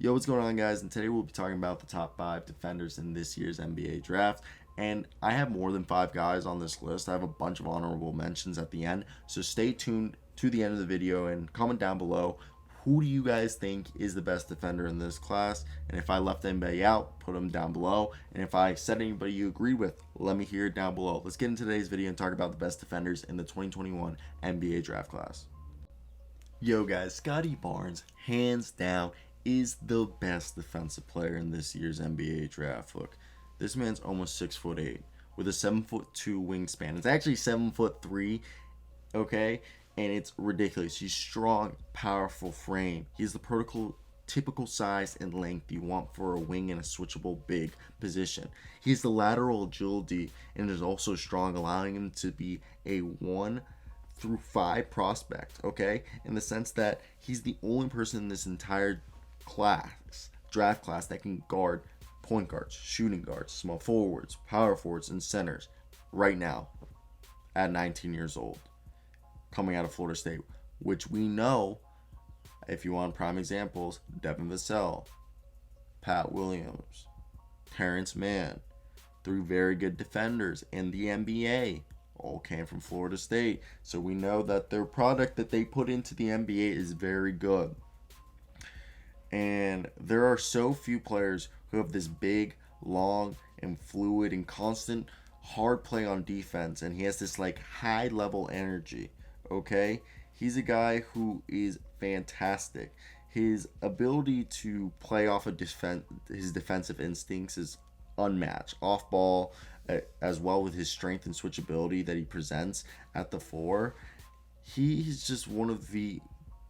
Yo, what's going on, guys? And today we'll be talking about the top 5 defenders in this year's NBA draft. And I have more than 5 guys on this list. I have a bunch of honorable mentions at the end. So stay tuned to the end of the video and comment down below, who do you guys think is the best defender in this class? And if I left anybody out, put them down below. And if I said anybody you agree with, let me hear it down below. Let's get into today's video and talk about the best defenders in the 2021 NBA draft class. Yo, guys, Scottie Barnes, hands down, is the best defensive player in this year's NBA draft. Look, this man's almost 6'8" with a 7'2" wingspan. It's actually 7'3", okay? And it's ridiculous. He's strong, powerful frame. He's the typical size and length you want for a wing in a switchable big position. He has the lateral agility and is also strong, allowing him to be a 1 through 5 prospect, okay? In the sense that he's the only person in this entire draft class that can guard point guards, shooting guards, small forwards, power forwards, and centers right now at 19 years old, coming out of Florida State, which we know, if you want prime examples, Davion Mitchell, Pat Williams, Terrence Mann, 3 very good defenders in the NBA, all came from Florida State. So we know that their product that they put into the NBA is very good. And there are so few players who have this big, long, and fluid and constant hard play on defense. And he has this like high level energy. Okay? He's a guy who is fantastic. His ability to play off of his defensive instincts is unmatched. Off ball, as well with his strength and switchability that he presents at the 4. He's just one of the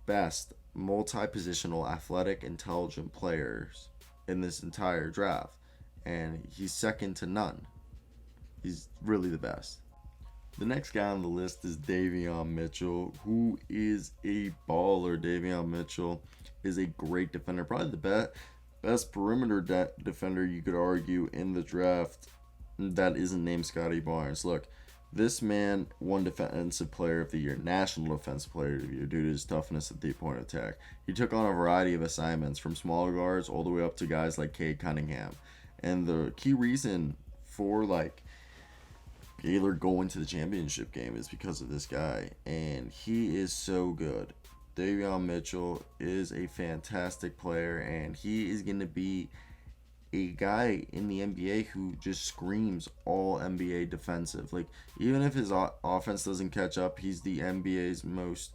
best multi-positional, athletic, intelligent players in this entire draft, and he's second to none. He's really the best. The next guy on the list is Davion Mitchell, who is a baller. Davion Mitchell is a great defender, probably the best perimeter defender you could argue in the draft that isn't named Scottie Barnes. Look, this man won Defensive Player of the Year, National Defensive Player of the Year, due to his toughness at 3-point attack. He took on a variety of assignments, from smaller guards all the way up to guys like Cade Cunningham. And the key reason for Baylor going to the championship game is because of this guy, and he is so good. Davion Mitchell is a fantastic player, and he is going to be a guy in the NBA who just screams all NBA defensive. Like, even if his offense doesn't catch up, he's the NBA's most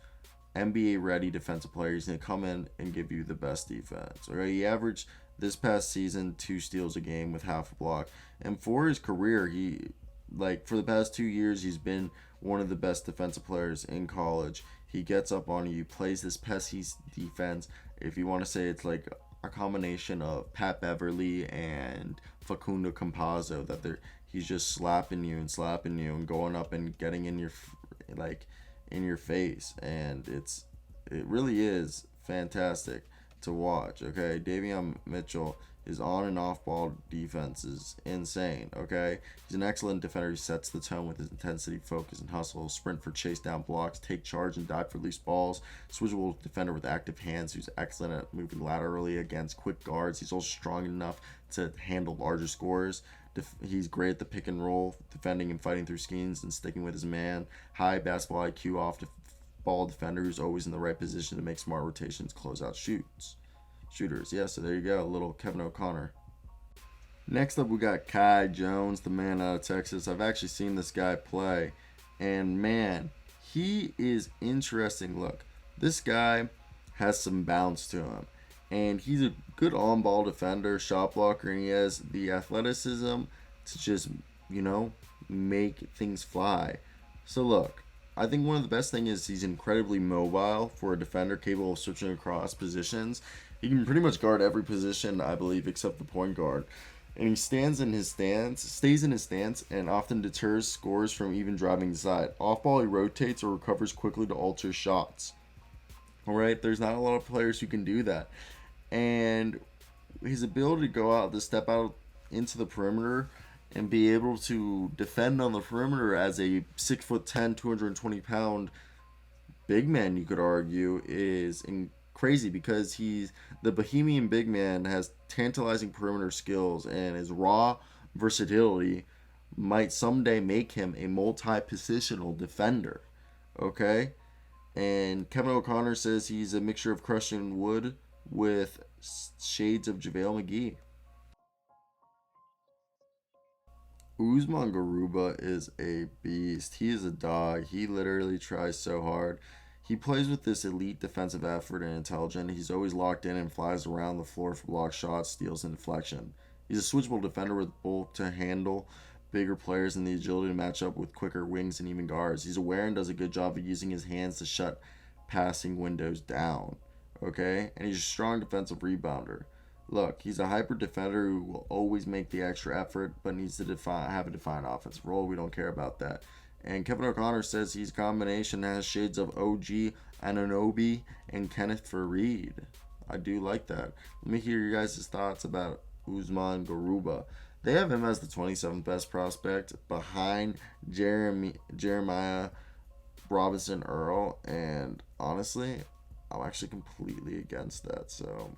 NBA ready defensive player. He's going to come in and give you the best defense. Okay, he averaged this past season 2 steals a game with half a block. And for his career, for the past 2 years, he's been one of the best defensive players in college. He gets up on you, plays this pesky defense. If you want to say it's like a combination of Pat Beverly and Facundo Campazzo, that he's just slapping you and going up and getting in your face, and it really is fantastic to watch. Okay, Davion Mitchell, his on and off ball defense is insane. Okay, he's an excellent defender. He sets the tone with his intensity, focus, and hustle. Sprint for chase down blocks, take charge and dive for loose balls. Switchable defender with active hands, who's excellent at moving laterally against quick guards. He's also strong enough to handle larger scores. He's great at the pick and roll, defending and fighting through schemes and sticking with his man. High basketball IQ, off ball defender who's always in the right position to make smart rotations, close out shooters. Yeah, so there you go, a little Kevin O'Connor. Next up, we got Kai Jones, the man out of Texas. I've actually seen this guy play, and man, he is interesting. Look, this guy has some bounce to him, and he's a good on-ball defender, shot blocker, and he has the athleticism to just, make things fly. So look, I think one of the best things is he's incredibly mobile for a defender, capable of switching across positions. He can pretty much guard every position, I believe, except the point guard. And he stays in his stance, and often deters scorers from even driving inside. Off ball, he rotates or recovers quickly to alter shots. Alright, there's not a lot of players who can do that. And his ability to step out into the perimeter and be able to defend on the perimeter as a 6'10", 220-pound big man, you could argue, is crazy because he's the Bohemian big man, has tantalizing perimeter skills, and his raw versatility might someday make him a multi-positional defender. Okay, and Kevin O'Connor says he's a mixture of Christian Wood with shades of JaVale McGee. Usman Garuba is a beast. He is a dog. He literally tries so hard. He plays with this elite defensive effort and intelligence. He's always locked in and flies around the floor for block shots, steals, and deflection. He's a switchable defender with both to handle bigger players and the agility to match up with quicker wings and even guards. He's aware and does a good job of using his hands to shut passing windows down. Okay? And he's a strong defensive rebounder. Look, he's a hyper defender who will always make the extra effort, but needs to have a defined offensive role. We don't care about that. And Kevin O'Connor says he's a combination that has shades of OG Anunoby and Kenneth Fareed. I do like that. Let me hear your guys' thoughts about Usman Garuba. They have him as the 27th best prospect behind Jeremiah Robinson Earl, and honestly, I'm actually completely against that. So,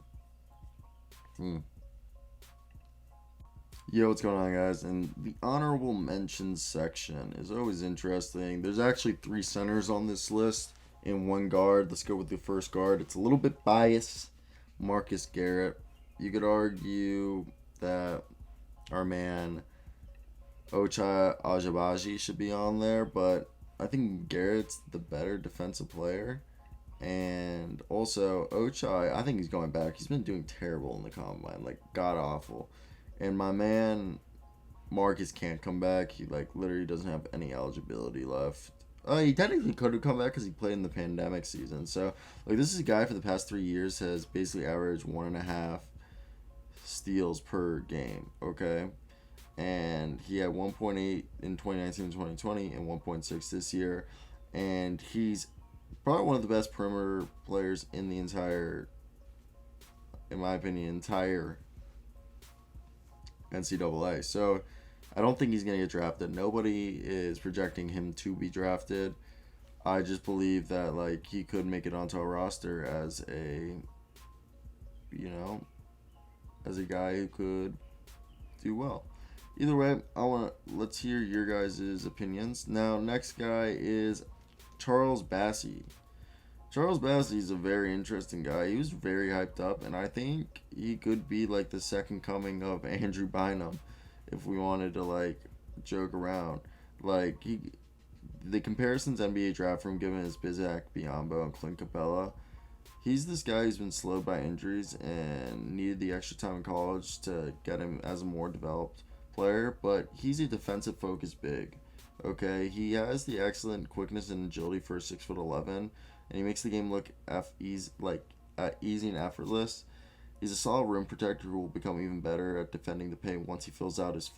Yo, what's going on, guys? And the honorable mentions section is always interesting. There's actually three centers on this list and one guard. Let's go with the first guard. It's a little bit biased. Marcus Garrett. You could argue that our man Ochai Ajabaji should be on there, but I think Garrett's the better defensive player. And also Ochai, I think he's going back. He's been doing terrible in the combine, like god awful. And my man Marcus can't come back. He like literally doesn't have any eligibility left. He technically could have come back because he played in the pandemic season. So like this is a guy for the past 3 years has basically averaged 1.5 steals per game. Okay, and he had 1.8 in 2019 and 2020 and 1.6 this year. And he's probably one of the best perimeter players in the entire, in my opinion, entire NCAA. So I don't think he's going to get drafted. Nobody is projecting him to be drafted. I just believe that like he could make it onto a roster as a, you know, as a guy who could do well. Either way, let's hear your guys' opinions. Now, next guy is Charles Bassey. Charles Bassey is a very interesting guy. He was very hyped up, and I think he could be like the second coming of Andrew Bynum, if we wanted to like joke around. Like the comparisons NBA draft from given is Bizak, Biyombo, and Clint Capella. He's this guy who's been slowed by injuries and needed the extra time in college to get him as a more developed player, but he's a defensive focused big. Okay, he has the excellent quickness and agility for 6'11", and he makes the game look easy and effortless. He's a solid rim protector who will become even better at defending the paint once he fills out his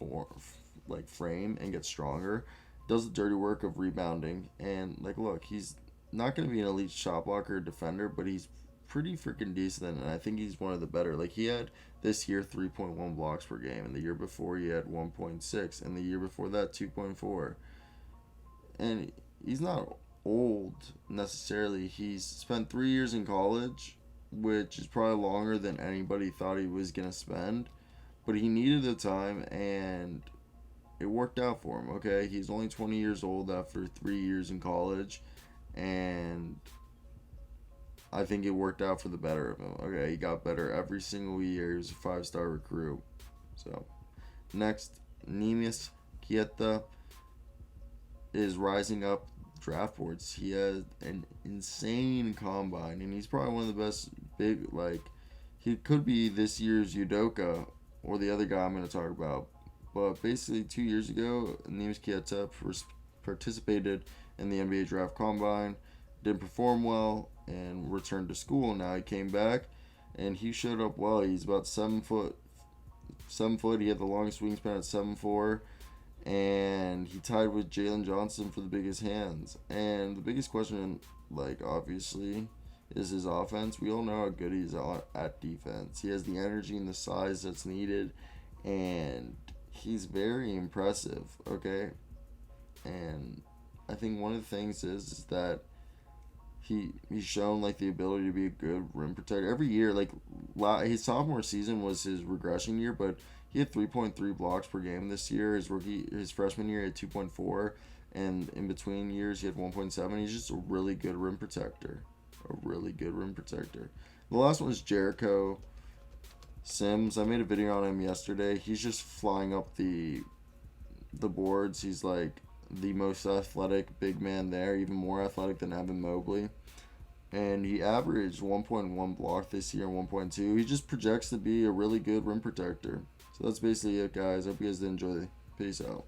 frame and gets stronger. Does the dirty work of rebounding, and like look, he's not going to be an elite shot blocker or defender, but he's pretty freaking decent, and I think he's one of the better. Like he had this year 3.1 blocks per game, and the year before he had 1.6, and the year before that 2.4. And he's not old necessarily. He's spent 3 years in college, which is probably longer than anybody thought he was gonna spend, but he needed the time and it worked out for him. Okay, he's only 20 years old after 3 years in college, and I think it worked out for the better of him. Okay, he got better every single year. He was a 5-star recruit. So next, Neemias Queta is rising up draft boards. He has an insane combine, and he's probably one of the best big, like, he could be this year's Udoka or the other guy I'm going to talk about. But basically 2 years ago, Neemias Queta participated in the NBA draft combine, didn't perform well, and returned to school. Now he came back, and he showed up well. He's about 7 foot. He had the longest wingspan at 7'4", and he tied with Jalen Johnson for the biggest hands. And the biggest question, like, obviously, is his offense. We all know how good he's at defense. He has the energy and the size that's needed, and he's very impressive, okay? And I think one of the things is that he's shown like the ability to be a good rim protector every year. Like his sophomore season was his regression year, but he had 3.3 blocks per game this year. His freshman year he had 2.4, and in between years he had 1.7. He's just a really good rim protector, a really good rim protector. The last one is Jericho Sims. I made a video on him yesterday. He's just flying up the boards. He's like the most athletic big man there, even more athletic than Evan Mobley. And he averaged 1.1 block this year and 1.2. He just projects to be a really good rim protector. So that's basically it, guys. Hope you guys did enjoy. Peace out.